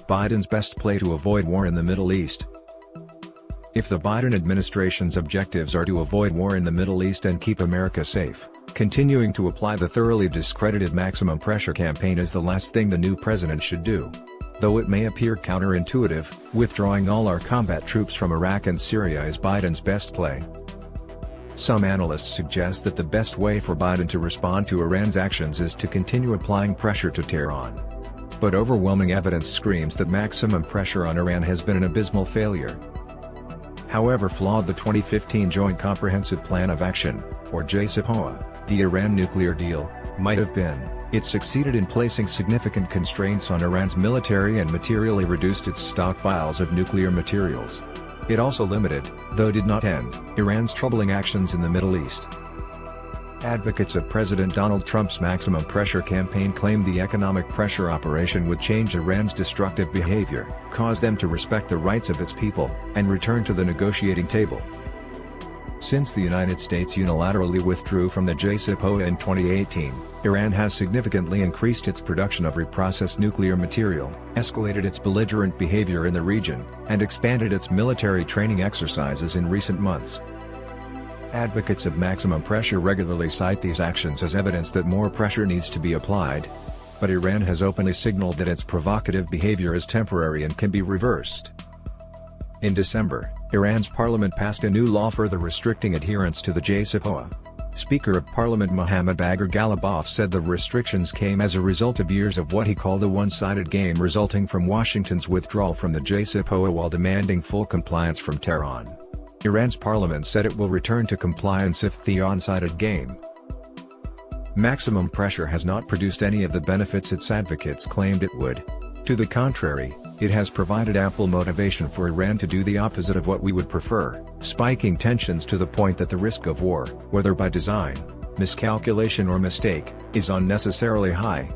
Biden's best play to avoid war in the Middle East. If the Biden administration's objectives are to avoid war in the Middle East and keep America safe, continuing to apply the thoroughly discredited maximum pressure campaign is the last thing the new president should do. Though it may appear counterintuitive, withdrawing all our combat troops from Iraq and Syria is Biden's best play. Some analysts suggest that the best way for Biden to respond to Iran's actions is to continue applying pressure to Tehran. But overwhelming evidence screams that maximum pressure on Iran has been an abysmal failure. However flawed the 2015 Joint Comprehensive Plan of Action, or JCPOA, the Iran nuclear deal, might have been, it succeeded in placing significant constraints on Iran's military and materially reduced its stockpiles of nuclear materials. It also limited, though did not end, Iran's troubling actions in the Middle East. Advocates of President Donald Trump's maximum pressure campaign claimed the economic pressure operation would change Iran's destructive behavior, cause them to respect the rights of its people, and return to the negotiating table. Since the United States unilaterally withdrew from the JCPOA in 2018, Iran has significantly increased its production of reprocessed nuclear material, escalated its belligerent behavior in the region, and expanded its military training exercises in recent months. Advocates of maximum pressure regularly cite these actions as evidence that more pressure needs to be applied. But Iran has openly signaled that its provocative behavior is temporary and can be reversed. In December, Iran's parliament passed a new law further restricting adherence to the JCPOA. Speaker of Parliament Mohammad Bagher Ghalibaf said the restrictions came as a result of years of what he called a one-sided game resulting from Washington's withdrawal from the JCPOA while demanding full compliance from Tehran. Iran's parliament said it will return to compliance if the one-sided game. Maximum pressure has not produced any of the benefits its advocates claimed it would. To the contrary, it has provided ample motivation for Iran to do the opposite of what we would prefer, spiking tensions to the point that the risk of war, whether by design, miscalculation or mistake, is unnecessarily high.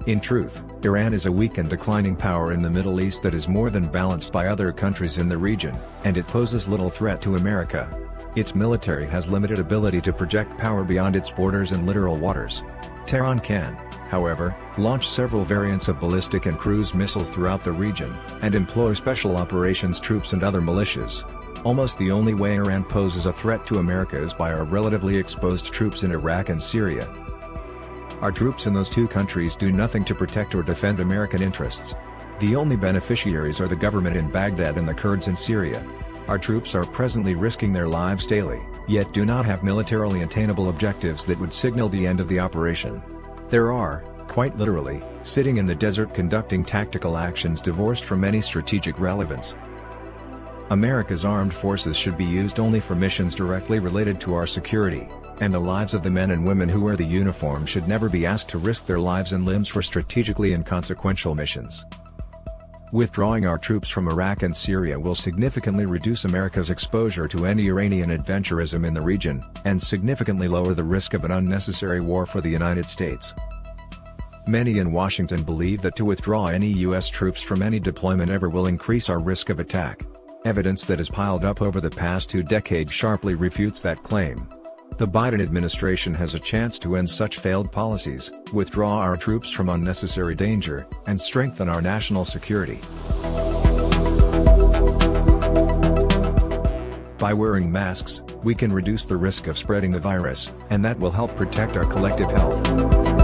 In truth, Iran is a weak and declining power in the Middle East that is more than balanced by other countries in the region, and it poses little threat to America. Its military has limited ability to project power beyond its borders and littoral waters. Tehran can, however, launch several variants of ballistic and cruise missiles throughout the region, and employ special operations troops and other militias. Almost the only way Iran poses a threat to America is by our relatively exposed troops in Iraq and Syria. Our troops in those two countries do nothing to protect or defend American interests. The only beneficiaries are the government in Baghdad and the Kurds in Syria. Our troops are presently risking their lives daily, yet do not have militarily attainable objectives that would signal the end of the operation. There are, quite literally, sitting in the desert conducting tactical actions divorced from any strategic relevance. America's armed forces should be used only for missions directly related to our security, and the lives of the men and women who wear the uniform should never be asked to risk their lives and limbs for strategically inconsequential missions. Withdrawing our troops from Iraq and Syria will significantly reduce America's exposure to any Iranian adventurism in the region, and significantly lower the risk of an unnecessary war for the United States. Many in Washington believe that to withdraw any U.S. troops from any deployment ever will increase our risk of attack. Evidence that has piled up over the past 2 decades sharply refutes that claim. The Biden administration has a chance to end such failed policies, withdraw our troops from unnecessary danger, and strengthen our national security. By wearing masks, we can reduce the risk of spreading the virus, and that will help protect our collective health.